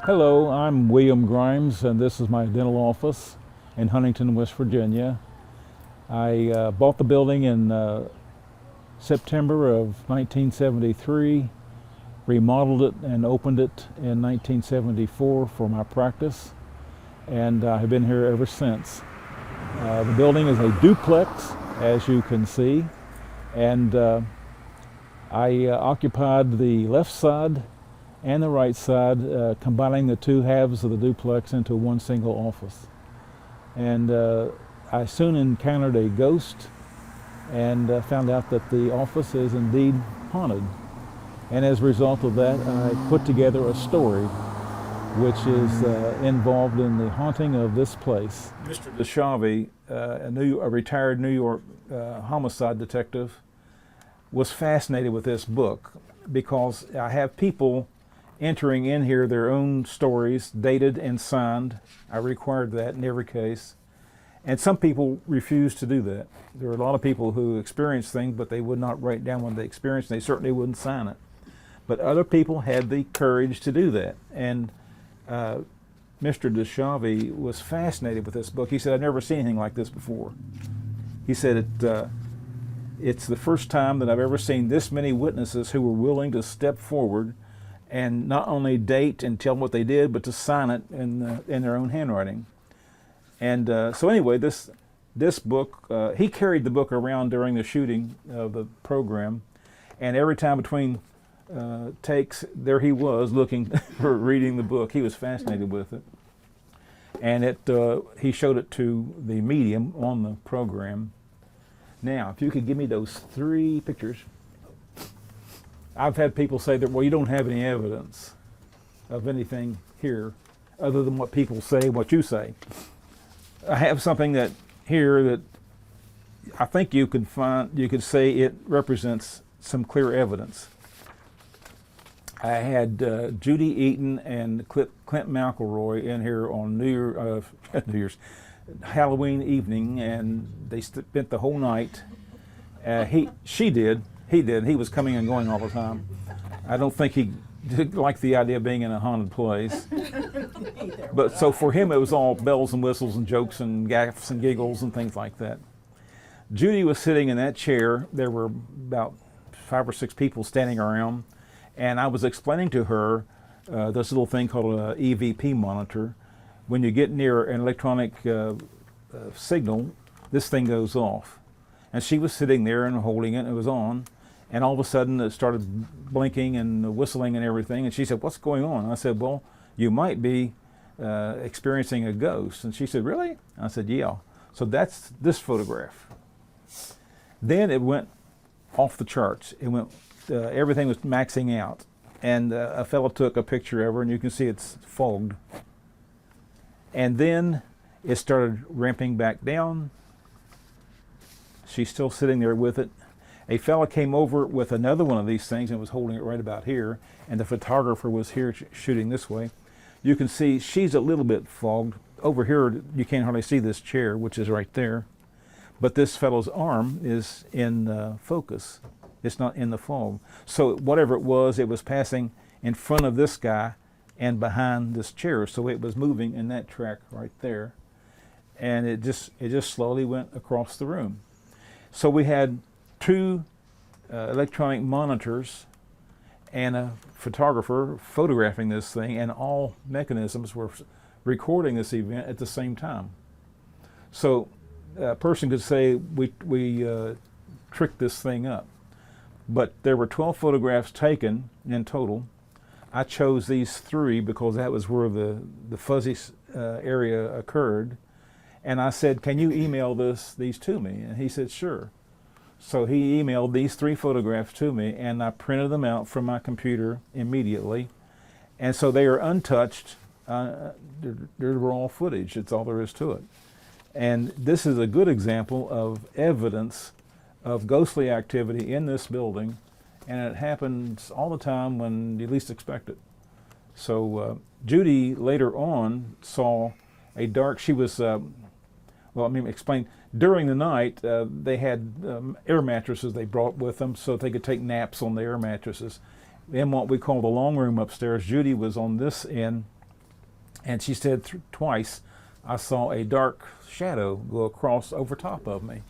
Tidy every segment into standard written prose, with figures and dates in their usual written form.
Hello, I'm William Grimes, and this is my dental office in Huntington, West Virginia. I bought the building in September of 1973, remodeled it and opened it in 1974 for my practice, and I have been here ever since. The building is a duplex, as you can see, and I occupied the left side and the right side, combining the two halves of the duplex into one single office. And I soon encountered a ghost and found out that the office is indeed haunted. And as a result of that, I put together a story which is involved in the haunting of this place. Mr. DeShavy, a retired New York homicide detective, was fascinated with this book because I have people entering in here their own stories, dated and signed. I required that in every case. And some people refuse to do that. There are a lot of people who experience things, but they would not write down what they experienced, and they certainly wouldn't sign it. But other people had the courage to do that. And Mr. DeShavy was fascinated with this book. He said, "I've never seen anything like this before." He said, it's the first time that I've ever seen this many witnesses who were willing to step forward and not only date and tell what they did, but to sign it in their own handwriting. And so anyway, this book, he carried the book around during the shooting of the program, and every time between takes, there he was looking for reading the book. He was fascinated with it. And he showed it to the medium on the program. Now, if you could give me those 3 pictures. I've had people say that, well, you don't have any evidence of anything here other than what people say, what you say. I have something that here that I think you could say it represents some clear evidence. I had Judy Eaton and Clint McElroy in here on New Year's Halloween evening, and they spent the whole night. He did. He was coming and going all the time. I don't think he did like the idea of being in a haunted place. But so for him, it was all bells and whistles and jokes and gaffs and giggles and things like that. Judy was sitting in that chair. There were about 5 or 6 people standing around, and I was explaining to her this little thing called an EVP monitor. When you get near an electronic signal, this thing goes off. And she was sitting there and holding it, and it was on. And all of a sudden it started blinking and whistling and everything. And she said, "What's going on?" And I said, "Well, you might be experiencing a ghost." And she said, "Really?" I said, "Yeah." So that's this photograph. Then it went off the charts. It went, everything was maxing out. And a fellow took a picture of her, and you can see it's fogged. And then it started ramping back down. She's still sitting there with it. A fella came over with another one of these things and was holding it right about here, and the photographer was here shooting this way. You can see she's a little bit fogged. Over here, you can't hardly see this chair, which is right there. But this fellow's arm is in focus. It's not in the fog. So whatever it was passing in front of this guy and behind this chair. So it was moving in that track right there. And it just slowly went across the room. So we had 2 electronic monitors and a photographer photographing this thing, and all mechanisms were recording this event at the same time. So a person could say we tricked this thing up. But there were 12 photographs taken in total. I chose these 3 because that was where the fuzzy area occurred. And I said, "Can you email these to me?" And he said, "Sure." So he emailed these 3 photographs to me, and I printed them out from my computer immediately. And so they are untouched. They're raw footage. That's all there is to it. And this is a good example of evidence of ghostly activity in this building, and it happens all the time when you least expect it. So Judy later on saw a dark, she was, explain, during the night they had air mattresses they brought with them so they could take naps on the air mattresses. In what we call the long room upstairs, Judy was on this end And she said twice, I saw a dark shadow go across over top of me.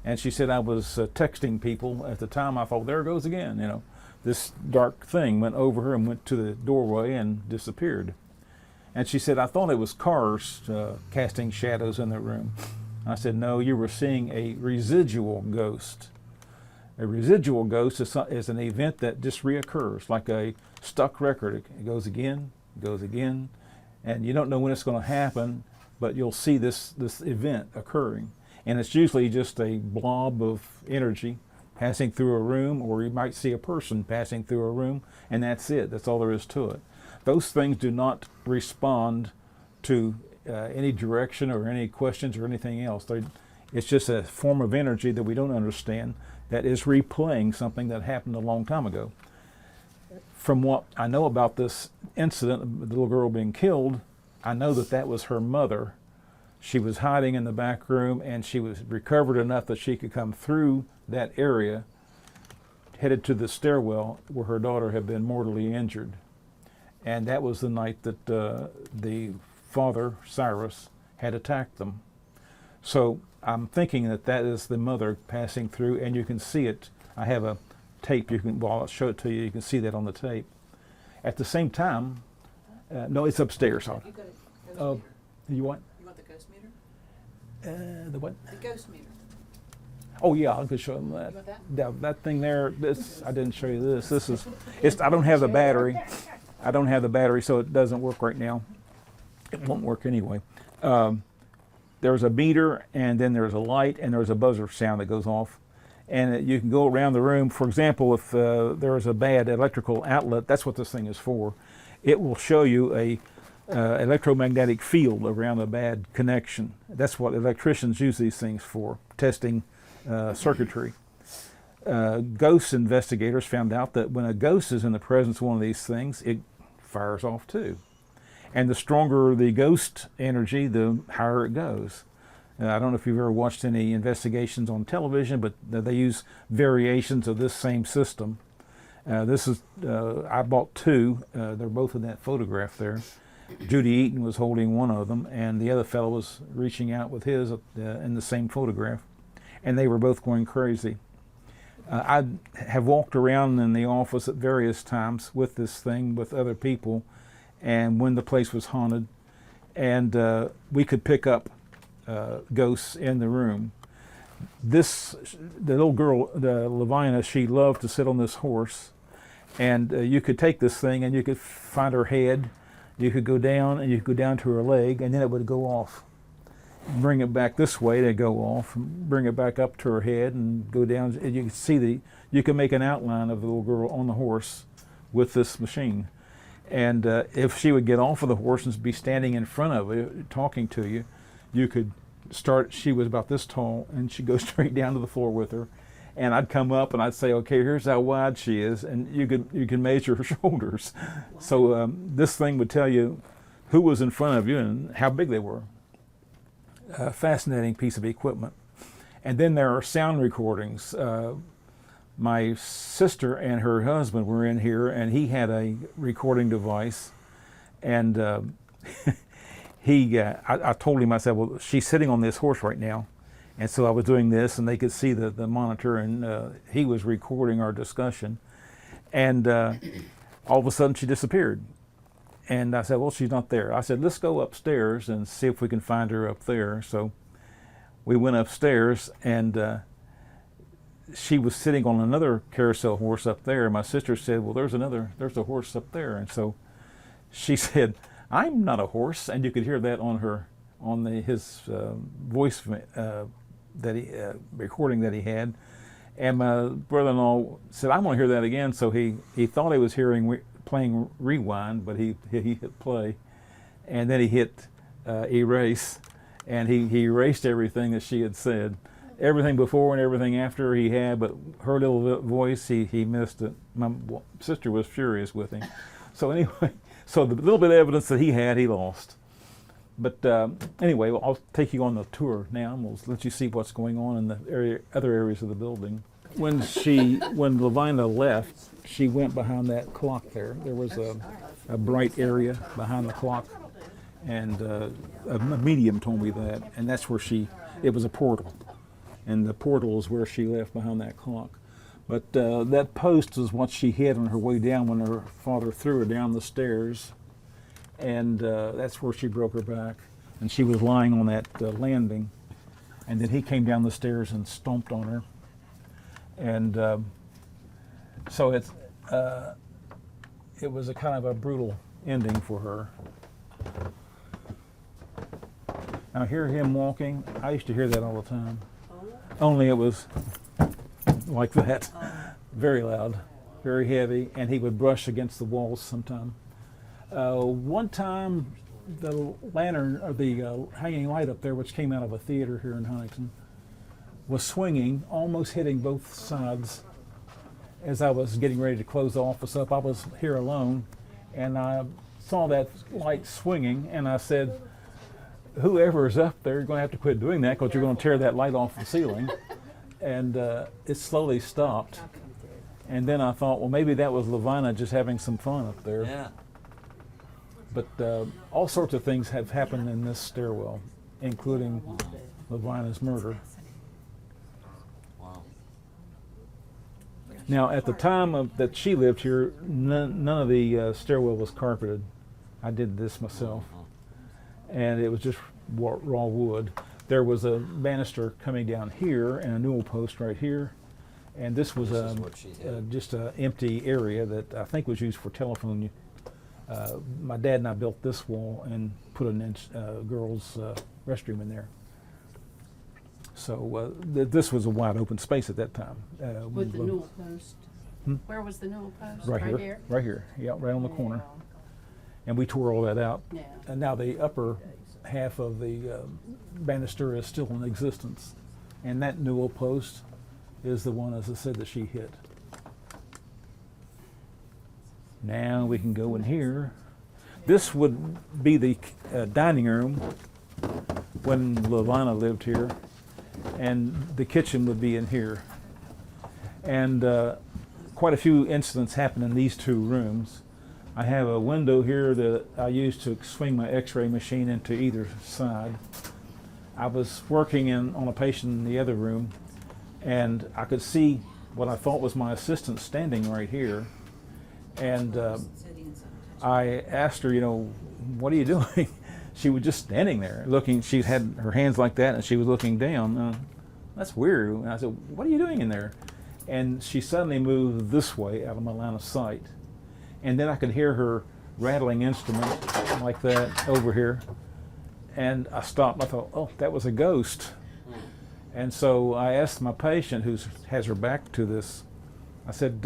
And she said I was texting people at the time. I thought, there it goes again, you know. This dark thing went over her and went to the doorway and disappeared. And she said, I thought it was cars casting shadows in the room. I said, no, you were seeing a residual ghost. A residual ghost is an event that just reoccurs, like a stuck record. It goes again, and you don't know when it's going to happen, but you'll see this event occurring. And it's usually just a blob of energy passing through a room, or you might see a person passing through a room, and that's it. That's all there is to it. Those things do not respond to any direction or any questions or anything else. It's just a form of energy that we don't understand that is replaying something that happened a long time ago. From what I know about this incident, the little girl being killed, I know that that was her mother. She was hiding in the back room, and she was recovered enough that she could come through that area, headed to the stairwell where her daughter had been mortally injured. And that was the night that the father, Cyrus, had attacked them. So I'm thinking that that is the mother passing through, and you can see it. I have a tape. I'll show it to you. You can see that on the tape. At the same time, no, it's upstairs. You got a ghost meter. You what? You want the ghost meter? The what? The ghost meter. Oh yeah, I could show them that. You want that? That thing there. I didn't show you this. This is. I don't have the battery. I don't have the battery, so it doesn't work right now. It won't work anyway. There's a meter, and then there's a light, and there's a buzzer sound that goes off. And you can go around the room. For example, if there is a bad electrical outlet, that's what this thing is for. It will show you a electromagnetic field around a bad connection. That's what electricians use these things for, testing circuitry. Ghost investigators found out that when a ghost is in the presence of one of these things, it fires off too. And the stronger the ghost energy, the higher it goes. I don't know if you've ever watched any investigations on television, but they use variations of this same system. I bought two. They're both in that photograph there. Judy Eaton was holding one of them, and the other fellow was reaching out with his in the same photograph. And they were both going crazy. I have walked around in the office at various times with this thing, with other people, and when the place was haunted, and we could pick up ghosts in the room. The little girl, Lavina, she loved to sit on this horse, and you could take this thing and you could find her head, you could go down and you could go down to her leg, and then it would go off. Bring it back this way, to go off, bring it back up to her head and go down. And you can see you can make an outline of the little girl on the horse with this machine. And if she would get off of the horse and be standing in front of you, talking to you, you could start. She was about this tall, and she'd go straight down to the floor with her. And I'd come up and I'd say, okay, here's how wide she is, and you can measure her shoulders. So this thing would tell you who was in front of you and how big they were. Fascinating piece of equipment. And then there are sound recordings. My sister and her husband were in here, and he had a recording device, and I told him, I said, well, she's sitting on this horse right now. And so I was doing this, and they could see the monitor, and he was recording our discussion. And all of a sudden she disappeared. And I said, well, she's not there. I said, let's go upstairs and see if we can find her up there. So we went upstairs, and she was sitting on another carousel horse up there. My sister said, well, there's a horse up there. And so she said, I'm not a horse. And you could hear that on his voice recording that he had. And my brother-in-law said, I want to hear that again. So he thought he was playing rewind, but he hit play, and then he hit erase, and he erased everything that she had said, everything before and everything after he had, but her little voice, he missed it. My sister was furious with him. So anyway, so the little bit of evidence that he had, he lost. But anyway, I'll take you on the tour now, and we'll let you see what's going on in the other areas of the building. When Lavina left, she went behind that clock there. There was a bright area behind the clock, and a medium told me that, and that's where it was a portal, and the portal is where she left behind that clock. But that post is what she hit on her way down when her father threw her down the stairs, and that's where she broke her back, and she was lying on that landing, and then he came down the stairs and stomped on her, and so it was a kind of a brutal ending for her. Now hear him walking. I used to hear that all the time. Only it was like that, very loud, very heavy, and he would brush against the walls sometime. One time, the lantern, or the hanging light up there, which came out of a theater here in Huntington, was swinging, almost hitting both sides. As I was getting ready to close the office up, I was here alone, and I saw that light swinging, and I said, whoever is up there, you're going to have to quit doing that because you're going to tear that light off the ceiling. And it slowly stopped. And then I thought, well, maybe that was Lavina just having some fun up there. Yeah. But all sorts of things have happened in this stairwell, including Lavina's murder. Wow. Now, at the time that she lived here, none of the stairwell was carpeted. I did this myself. And it was just raw wood. There was a banister coming down here and a newel post right here. And this was just an empty area that I think was used for telephone. My dad and I built this wall and put a girls' restroom in there. So this was a wide open space at that time. With the newel post. Where was the newel post? Right here. Right here. Yeah, right on the corner. And we tore all that out. Yeah. And now the upper half of the banister is still in existence. And that newel post is the one, as I said, that she hit. Now we can go in here. This would be the dining room when Lavina lived here. And the kitchen would be in here. And quite a few incidents happened in these two rooms. I have a window here that I use to swing my x-ray machine into either side. I was working on a patient in the other room, and I could see what I thought was my assistant standing right here. And I asked her, what are you doing? She was just standing there looking. She had her hands like that, and she was looking down. That's weird. And I said, what are you doing in there? And she suddenly moved this way out of my line of sight. And then I could hear her rattling instrument like that over here. And I stopped. I thought, oh, that was a ghost. And so I asked my patient, who has her back to this, I said,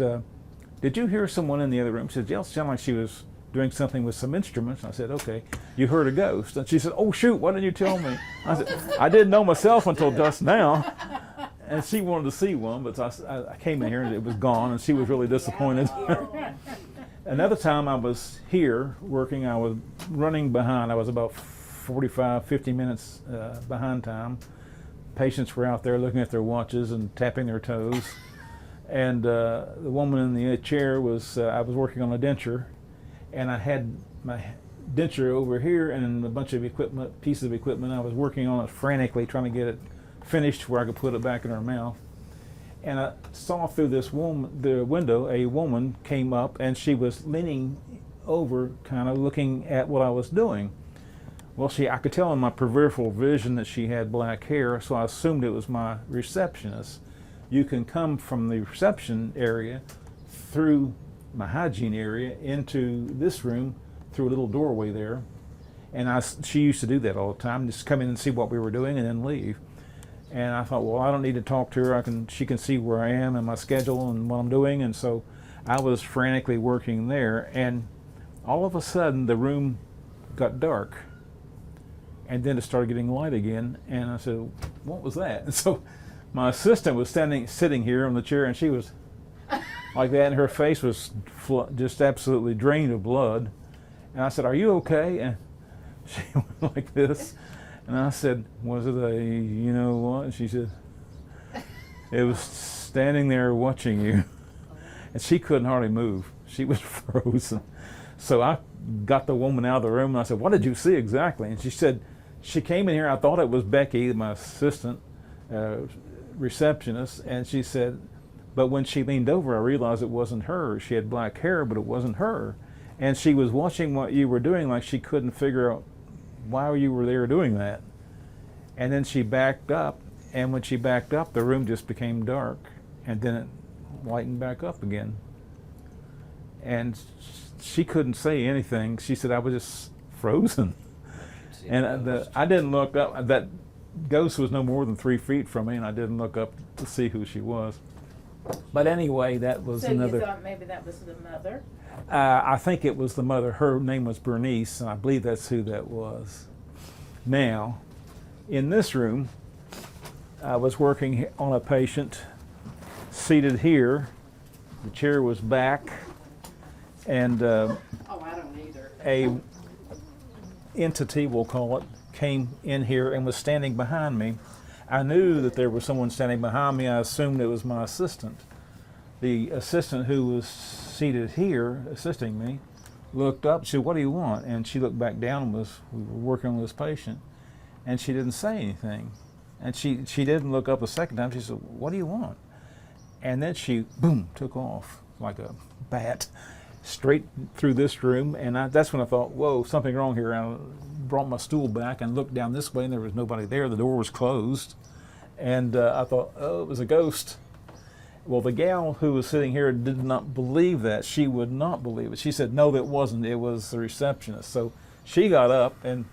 did you hear someone in the other room? She said, yeah, it sounded like she was doing something with some instruments. I said, okay, you heard a ghost. And she said, oh, shoot, why didn't you tell me? I said, I didn't know myself until just now. And she wanted to see one, but I came in here and it was gone, and she was really disappointed. Another time I was here working, I was running behind. I was about 45, 50 minutes behind time. Patients were out there looking at their watches and tapping their toes. And the woman in the chair was, I was working on a denture, and I had my denture over here and a bunch of pieces of equipment. I was working on it frantically, trying to get it finished where I could put it back in her mouth. And I saw through the window, a woman came up, and she was leaning over, kind of looking at what I was doing. Well, I could tell in my peripheral vision that she had black hair, so I assumed it was my receptionist. You can come from the reception area through my hygiene area into this room through a little doorway there. And she used to do that all the time, just come in and see what we were doing and then leave. And I thought, well, I don't need to talk to her. She can see where I am and my schedule and what I'm doing. And so I was frantically working there. And all of a sudden, the room got dark. And then it started getting light again. And I said, what was that? And so my assistant was sitting here on the chair, and she was like that. And her face was just absolutely drained of blood. And I said, are you okay? And she went like this. And I said, was it a, you know what? And she said, it was standing there watching you. And she couldn't hardly move. She was frozen. So I got the woman out of the room and I said, "What did you see exactly?" And she said, "She came in here. I thought it was Becky, my assistant receptionist." And she said, "But when she leaned over, I realized it wasn't her. She had black hair, but it wasn't her. And she was watching what you were doing, like she couldn't figure out why you were there doing that." And then she backed up, and when she backed up, the room just became dark, and then it lightened back up again. And she couldn't say anything. She said, "I was just frozen." And I didn't look up. That ghost was no more than 3 feet from me, and I didn't look up to see who she was. But anyway, that was So another. you thought maybe that was the mother? I think it was the mother. Her name was Bernice, and I believe that's who that was. Now, in this room, I was working on a patient seated here. The chair was back, and Oh, I don't either. a entity, we'll call it, came in here and was standing behind me. I knew that there was someone standing behind me. I assumed it was my assistant. The assistant who was seated here assisting me looked up, she said, "What do you want?" And she looked back down and we were working on this patient, and she didn't say anything. And she didn't look up a second time. She said, "What do you want?" And then she, boom, took off like a bat straight through this room. And that's when I thought, whoa, something wrong here. And I brought my stool back and looked down this way, and there was nobody there. The door was closed. And I thought, oh, it was a ghost. Well, the gal who was sitting here did not believe that. She would not believe it. She said, "No, that wasn't. It was the receptionist." So she got up and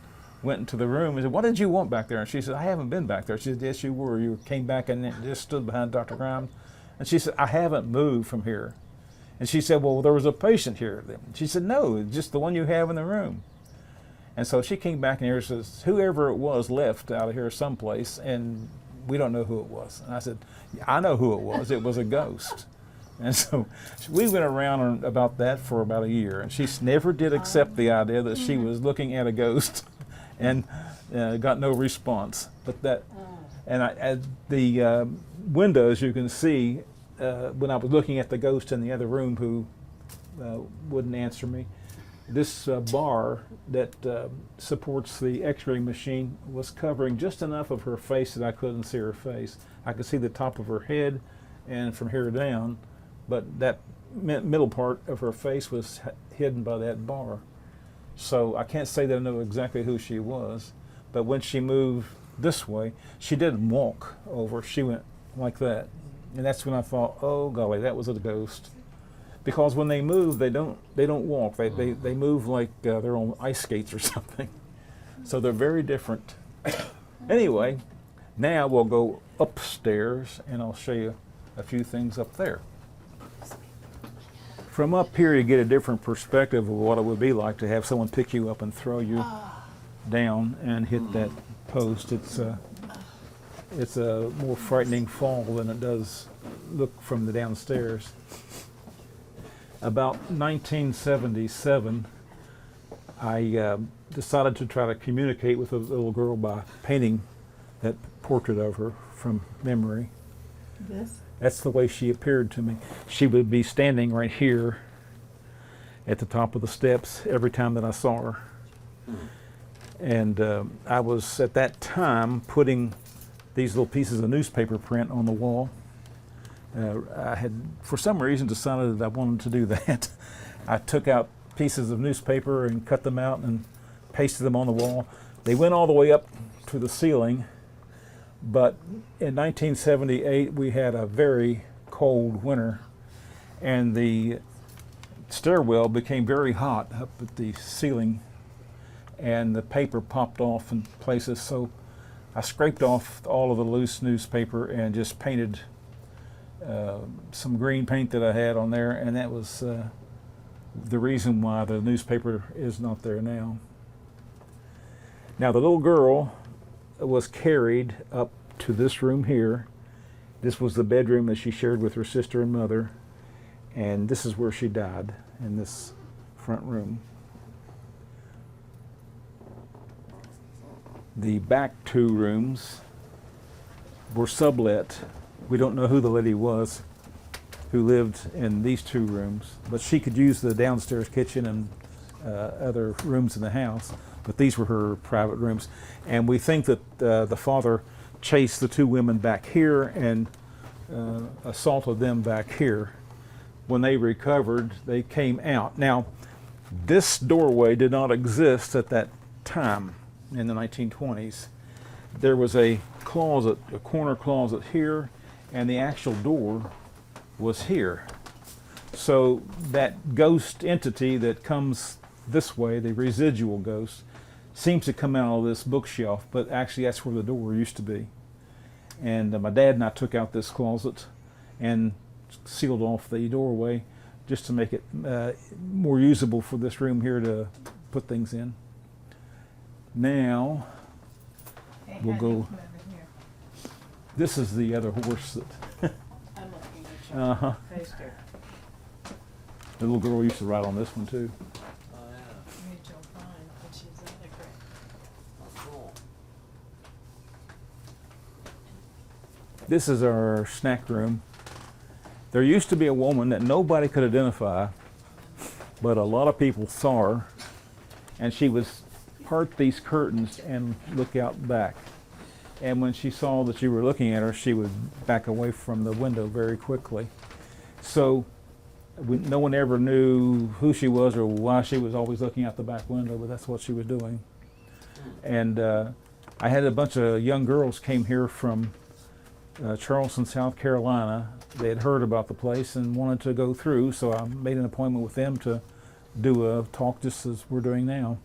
went into the room and said, "What did you want back there?" And she said, "I haven't been back there." She said, "Yes, you were. You came back and just stood behind Dr. Grimes." And she said, "I haven't moved from here." And she said, "Well, there was a patient here." She said, "No, it's just the one you have in the room." And so she came back in here and says, "Whoever it was left out of here someplace, and we don't know who it was." And I said, "I know who it was. It was a ghost." And so we went around about that for about a year, and she never did accept the idea that she was looking at a ghost, and got no response. But that, and at the windows, you can see when I was looking at the ghost in the other room who wouldn't answer me, this bar that supports the x-ray machine was covering just enough of her face that I couldn't see her face. I could see the top of her head and from here down, but that middle part of her face was hidden by that bar. So I can't say that I know exactly who she was, but when she moved this way, she didn't walk over, she went like that. And that's when I thought, oh golly, that was a ghost. Because when they move, they don't walk. They move like they're on ice skates or something. So they're very different. Anyway, now we'll go upstairs and I'll show you a few things up there. From up here, you get a different perspective of what it would be like to have someone pick you up and throw you down and hit that post. It's a more frightening fall than it does look from the downstairs. About 1977, I decided to try to communicate with a little girl by painting that portrait of her from memory. This? That's the way she appeared to me. She would be standing right here at the top of the steps every time that I saw her. And I was at that time putting these little pieces of newspaper print on the wall. I had, for some reason, decided that I wanted to do that. I took out pieces of newspaper and cut them out and pasted them on the wall. They went all the way up to the ceiling, but in 1978 we had a very cold winter, and the stairwell became very hot up at the ceiling, and the paper popped off in places. So I scraped off all of the loose newspaper and just painted some green paint that I had on there, and that was the reason why the newspaper is not there now. Now the little girl was carried up to this room here. This was the bedroom that she shared with her sister and mother, and this is where she died, in this front room. The back two rooms were sublet. We don't know who the lady was who lived in these two rooms, but she could use the downstairs kitchen and other rooms in the house, but these were her private rooms. And we think that the father chased the two women back here and assaulted them back here. When they recovered, they came out. Now, this doorway did not exist at that time in the 1920s. There was a closet, a corner closet here, and the actual door was here. So that ghost entity that comes this way, the residual ghost, seems to come out of this bookshelf, but actually that's where the door used to be. And my dad and I took out this closet and sealed off the doorway just to make it more usable for this room here to put things in. Now, Hey, we'll honey, go. come over here. This is the other horse that I'm looking at your uh-huh. poster. The little girl used to ride on this one too. Oh, yeah. Rachel Fine, but she's in the grave. Oh, cool. This is our snack room. There used to be a woman that nobody could identify, but a lot of people saw her, and she would part these curtains and look out back. And when she saw that you were looking at her, she would back away from the window very quickly. So no one ever knew who she was or why she was always looking out the back window, but that's what she was doing. And I had a bunch of young girls came here from Charleston, South Carolina. They had heard about the place and wanted to go through, so I made an appointment with them to do a talk just as we're doing now.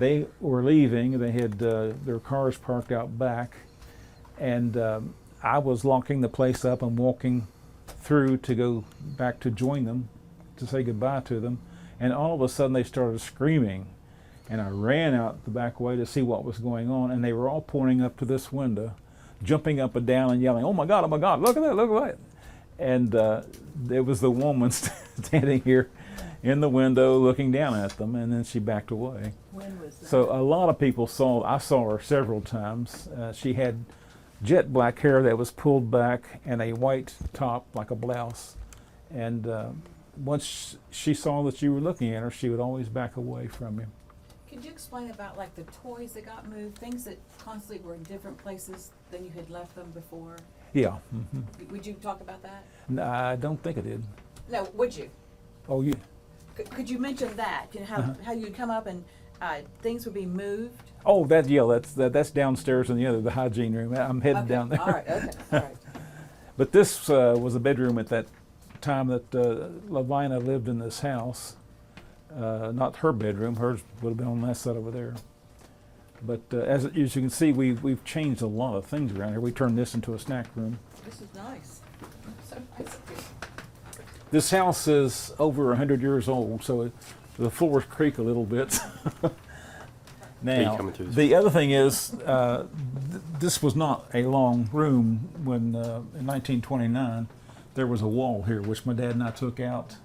They were leaving. They had their cars parked out back, and I was locking the place up and walking through to go back to join them, to say goodbye to them, and all of a sudden they started screaming, and I ran out the back way to see what was going on, and they were all pointing up to this window, jumping up and down and yelling, oh my God, look at that, look at that. And there was the woman standing here in the window looking down at them, and then she backed away. When was that? So a lot of people I saw her several times. She had jet black hair that was pulled back and a white top like a blouse. And once she saw that you were looking at her, she would always back away from you. Could you explain about like the toys that got moved, things that constantly were in different places than you had left them before? Yeah. Mm-hmm. Would you talk about that? No, I don't think I did. No, would you? Oh, you? Could you mention that? You know, how you'd come up and things would be moved? Oh, that's downstairs in the hygiene room. I'm heading down there. All right, okay, all right. But this was a bedroom at that time that Lavina lived in this house. Not her bedroom. Hers would have been on that side over there. But as you can see, we've changed a lot of things around here. We turned this into a snack room. This is nice. So nice of you. This house is over 100 years old, so the floors creak a little bit. Now, coming through this the other thing is, this was not a long room when, in 1929, there was a wall here, which my dad and I took out,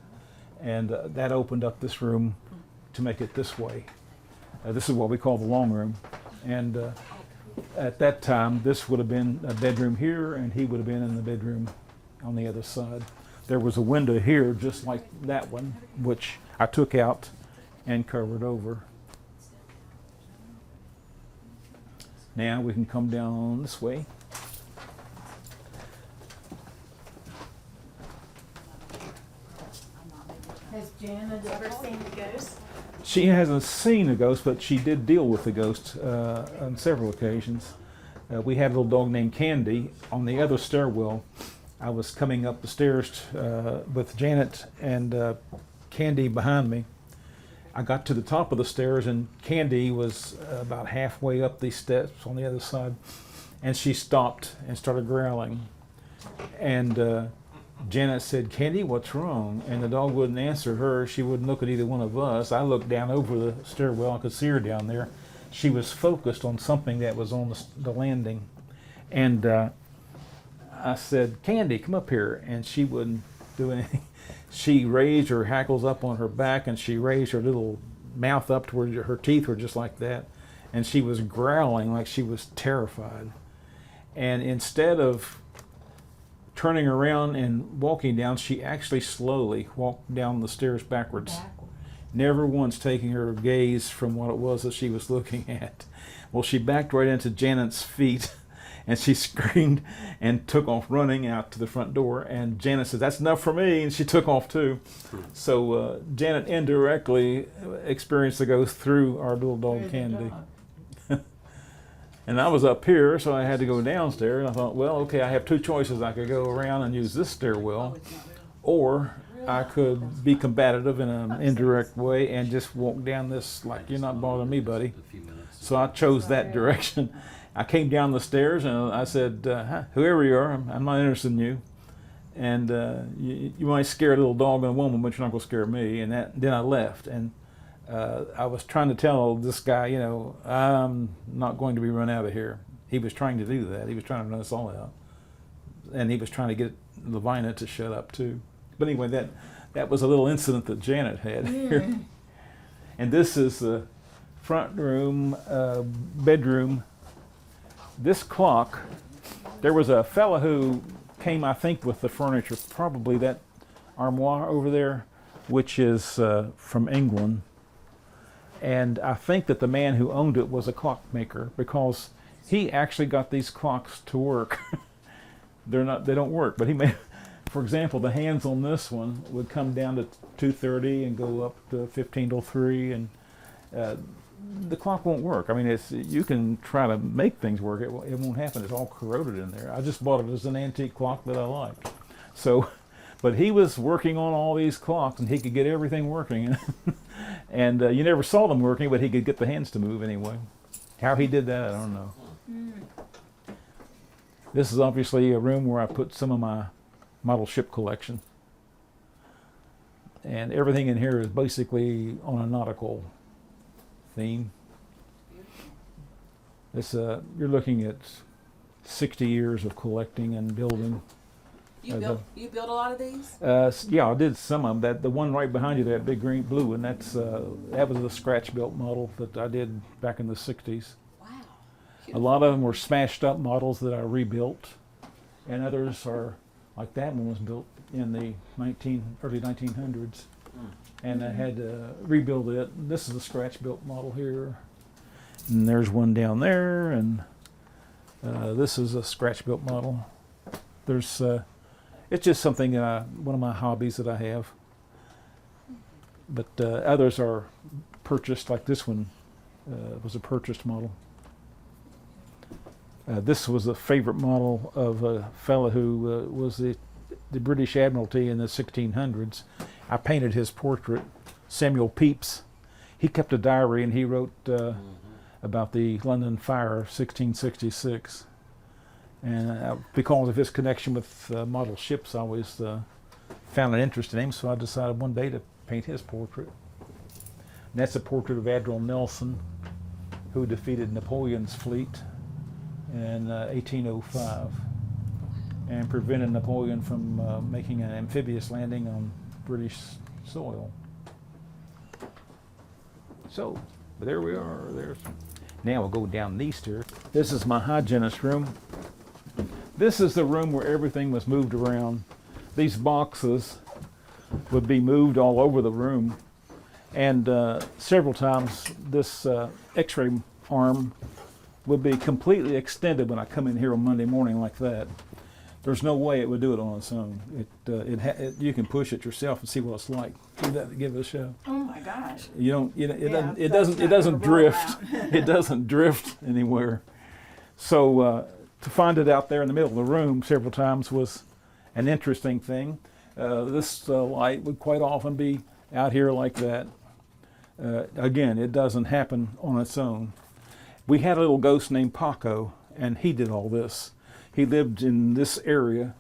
and that opened up this room to make it this way. This is what we call the long room. And at that time, this would have been a bedroom here, and he would have been in the bedroom on the other side. There was a window here, just like that one, which I took out and covered over. Now we can come down this way. Has Janet ever seen the ghost? She hasn't seen a ghost, but she did deal with the ghost on several occasions. We had a little dog named Candy on the other stairwell. I was coming up the stairs with Janet and Candy behind me. I got to the top of the stairs, and Candy was about halfway up these steps on the other side, and she stopped and started growling. And Janet said, "Candy, what's wrong?" And the dog wouldn't answer her. She wouldn't look at either one of us. I looked down over the stairwell. I could see her down there. She was focused on something that was on the landing. And I said, "Candy, come up here." And she wouldn't do anything. She raised her hackles up on her back, and she raised her little mouth up to where her teeth were just like that. And she was growling like she was terrified. And instead of turning around and walking down, she actually slowly walked down the stairs backwards. never once taking her gaze from what it was that she was looking at. Well, she backed right into Janet's feet, and she screamed and took off running out to the front door. And Janet said, "That's enough for me," and she took off too. So Janet indirectly experienced the ghost through our little dog Through the Candy. dog. And I was up here, so I had to go downstairs. And I thought, well, okay, I have two choices. I could go around and use this stairwell, or I could be combative in an indirect way and just walk down this like, "You're not bothering me, buddy." So I chose that direction. I came down the stairs and I said, "Whoever you are, I'm not interested in you. And you might scare a little dog and a woman, but you're not going to scare me." And then I left. And I was trying to tell this guy, I'm not going to be run out of here. He was trying to do that. He was trying to run us all out. And he was trying to get Lavina to shut up too. But anyway, that was a little incident that Janet had here. And this is the front room, bedroom. This clock, there was a fella who came, I think, with the furniture, probably that armoire over there, which is from England. And I think that the man who owned it was a clockmaker, because he actually got these clocks to work. They don't work, but he made, for example, the hands on this one would come down to 2:30 and go up to 15 till 3, and the clock won't work. I mean, you can try to make things work, it won't happen. It's all corroded in there. I just bought it as an antique clock that I like. So, but he was working on all these clocks, and he could get everything working. And you never saw them working, but he could get the hands to move anyway. How he did that, I don't know. This is obviously a room where I put some of my model ship collection. And everything in here is basically on a nautical theme. You're looking at 60 years of collecting and building. You built a lot of these? Yeah, I did some of them. The one right behind you, that big green blue, and that was a scratch-built model that I did back in the 60s. Wow. A lot of them were smashed-up models that I rebuilt, and others are, like that one was built in the early 1900s, and I had to rebuild it. This is a scratch-built model here, and there's one down there, and this is a scratch-built model. It's just something, one of my hobbies that I have. But others are purchased, like this one was a purchased model. This was a favorite model of a fellow who was the British Admiralty in the 1600s. I painted his portrait, Samuel Pepys. He kept a diary and he wrote about the London fire of 1666. And because of his connection with model ships, I always found an interest in him, so I decided one day to paint his portrait. And that's a portrait of Admiral Nelson, who defeated Napoleon's fleet in 1805 and prevented Napoleon from making an amphibious landing on British soil. So, there we are. Now we'll go down these stairs. This is my hygienist room. This is the room where everything was moved around. These boxes would be moved all over the room. And several times this x-ray arm would be completely extended when I come in here on Monday morning like that. There's no way it would do it on its own. You can push it yourself and see what it's like. Give it a show. Oh my gosh. It doesn't drift. It doesn't drift anywhere. So to find it out there in the middle of the room several times was an interesting thing. This light would quite often be out here like that. Again, it doesn't happen on its own. We had a little ghost named Paco, and he did all this. He lived in this area,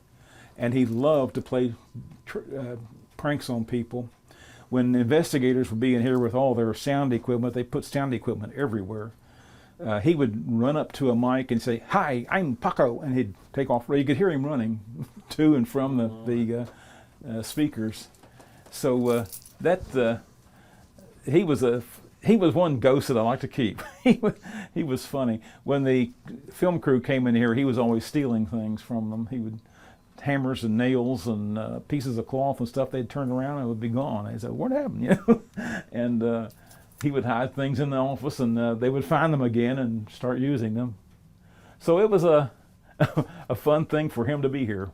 and he loved to play pranks on people. When investigators would be in here with all their sound equipment, they put sound equipment everywhere. He would run up to a mic and say, "Hi, I'm Paco," and he'd take off. You could hear him running to and from the speakers. So he was one ghost that I like to keep. He was funny. When the film crew came in here, he was always stealing things from them. He would hammers and nails and pieces of cloth and stuff, they'd turn around and it would be gone. I'd say, what happened? You know? And he would hide things in the office, and they would find them again and start using them. So it was a fun thing for him to be here.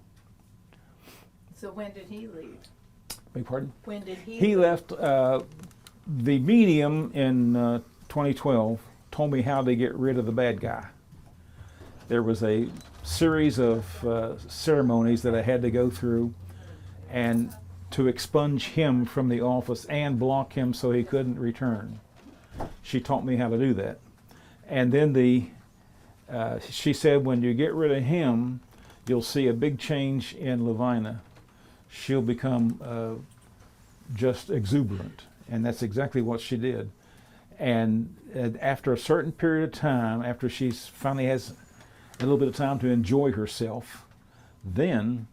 So when did he leave? Beg pardon? When did he He leave? left. The medium in 2012 told me how to get rid of the bad guy. There was a series of ceremonies that I had to go through, and to expunge him from the office and block him so he couldn't return. She taught me how to do that. And then she said, when you get rid of him, you'll see a big change in Lavina. She'll become just exuberant. And that's exactly what she did. And after a certain period of time, after she finally has a little bit of time to enjoy herself, then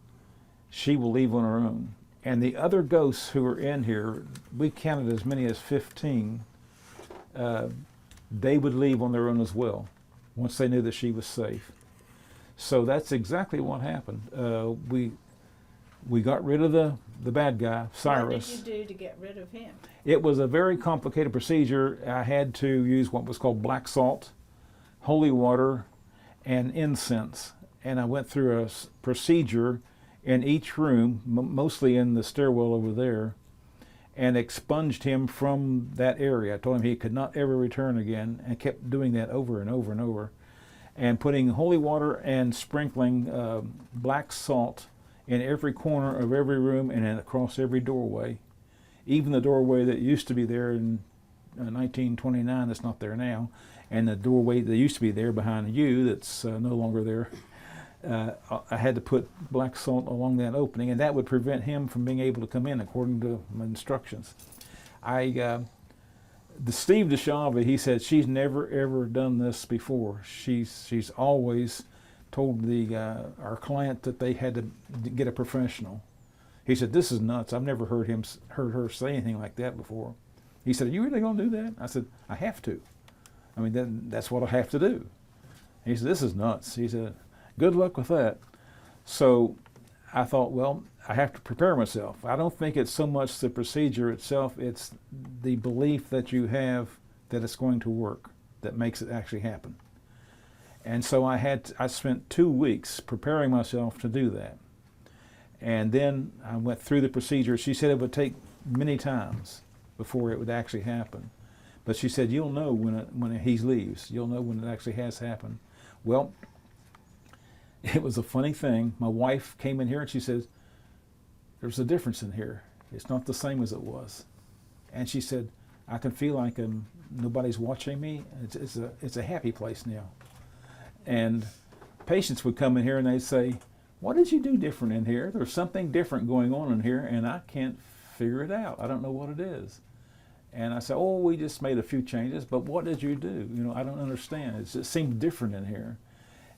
she will leave on her own. And the other ghosts who are in here, we counted as many as 15, they would leave on their own as well, once they knew that she was safe. So that's exactly what happened. We got rid of the bad guy, Cyrus. What did you do to get rid of him? It was a very complicated procedure. I had to use what was called black salt, holy water, and incense. And I went through a procedure in each room, mostly in the stairwell over there, and expunged him from that area. I told him he could not ever return again, and kept doing that over and over and over. And putting holy water and sprinkling black salt in every corner of every room and across every doorway. Even the doorway that used to be there in 1929 that's not there now, and the doorway that used to be there behind you that's no longer there. I had to put black salt along that opening, and that would prevent him from being able to come in according to my instructions. The Steve DeShava, he said she's never ever done this before. She's always told our client that they had to get a professional. He said, this is nuts. I've never heard her say anything like that before. He said, are you really going to do that? I said, I have to. I mean, that's what I have to do. He said, this is nuts. He said, good luck with that. So I thought, well, I have to prepare myself. I don't think it's so much the procedure itself, it's the belief that you have that it's going to work that makes it actually happen. And so I spent 2 weeks preparing myself to do that. And then I went through the procedure. She said it would take many times before it would actually happen. But she said, you'll know when he leaves. You'll know when it actually has happened. Well, it was a funny thing. My wife came in here and she said, there's a difference in here. It's not the same as it was. And she said, I can feel like nobody's watching me. It's a happy place now. And patients would come in here and they'd say, what did you do different in here? There's something different going on in here and I can't figure it out. I don't know what it is. And I said, oh, we just made a few changes, but what did you do? You know, I don't understand. It seemed different in here.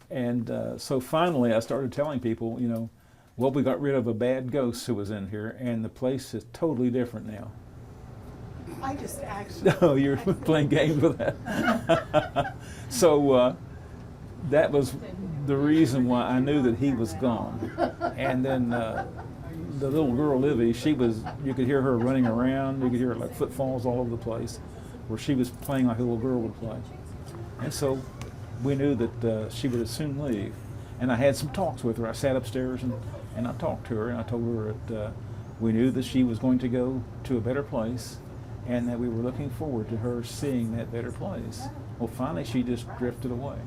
And so finally I started telling people, you know, well, we got rid of a bad ghost who was in here and the place is totally different now. I just actually. No, you're playing games with that. So that was the reason why I knew that he was gone. And then the little girl, Livy, you could hear her running around. You could hear like footfalls all over the place where she was playing like a little girl would play. And so we knew that she would soon leave. And I had some talks with her. I sat upstairs and I talked to her and I told her that we knew that she was going to go to a better place and that we were looking forward to her seeing that better place. Well, finally she just drifted away.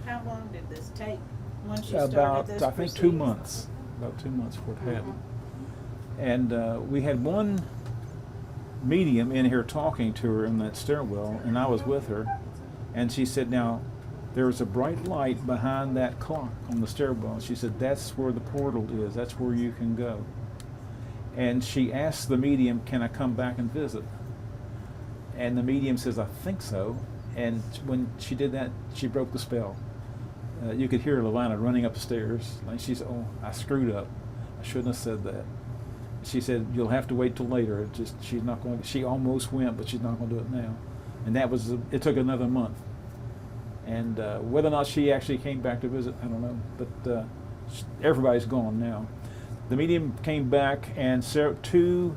How long did this take? Once you About, started this I think, 2 months. About 2 months before it happened. And we had one medium in here talking to her in that stairwell, and I was with her. And she said, now, there's a bright light behind that clock on the stairwell. She said, that's where the portal is. That's where you can go. And she asked the medium, can I come back and visit? And the medium says, I think so. And when she did that, she broke the spell. You could hear Lavina running up the stairs. And she said, oh, I screwed up. I shouldn't have said that. She said, you'll have to wait till later. She's not going to, she almost went, but she's not going to do it now. And it took another month. And whether or not she actually came back to visit, I don't know. But everybody's gone now. The medium came back and two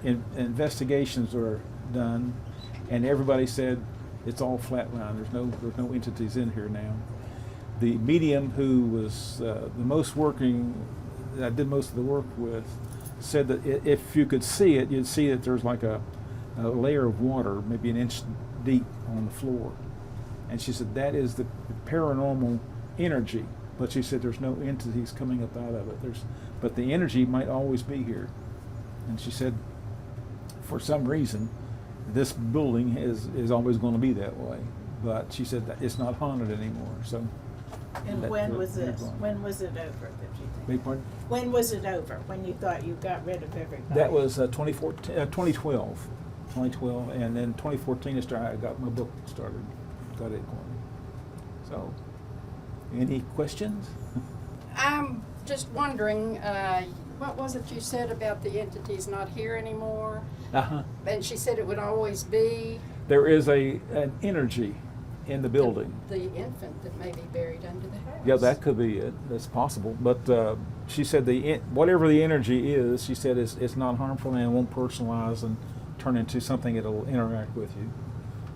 investigations were done, and everybody said it's all flatline. There's no entities in here now. The medium who was the most working, that I did most of the work with, said that if you could see it, you'd see that there's like a layer of water, maybe an inch deep on the floor. And she said that is the paranormal energy. But she said there's no entities coming up out of it. But the energy might always be here. And she said, for some reason, this building is always going to be that way. But she said that it's not haunted anymore. So. And when was this? When was it over, did you think? Beg pardon? When was it over? When you thought you got rid of everybody? That was 2012. 2012, and then 2014 is I got my book started, got it going. So, any questions? I'm just wondering, what was it you said about the entities not here anymore? Uh-huh. And she said it would always be There is an energy in the building. the infant that may be buried under the house. Yeah, that could be it. That's possible. But she said whatever the energy is, she said it's not harmful and it won't personalize and turn into something that'll interact with you.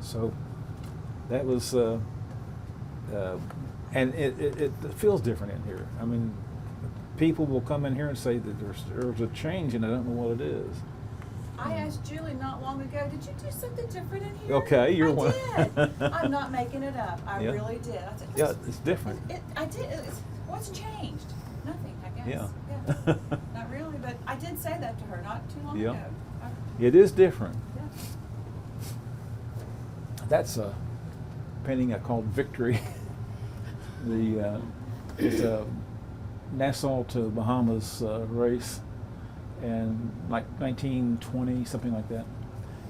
So that was, and it feels different in here. I mean, people will come in here and say that there's a change and I don't know what it is. I asked Julie not long ago, did you do something different in here? Okay, you're one. I did. I'm not making it up. I Yeah. really did. I said, Yeah, it's different. I did. What's changed? Nothing, I guess. Yeah. Not really, but I did say that to her not too long Yeah. ago. It is different. Yeah. That's a painting I called Victory. It's a Nassau to Bahamas race, and like 1920, something like that.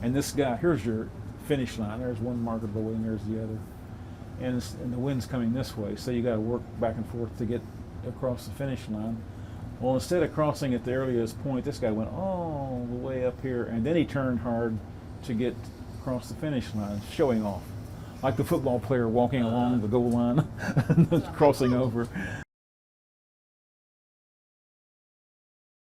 And this guy, here's your finish line. There's one marker below and there's the other. And the wind's coming this way, so you got to work back and forth to get across the finish line. Well, instead of crossing at the earliest point, this guy went all the way up here, and then he turned hard to get across the finish line, showing off. Like the football player walking along the goal line, crossing over.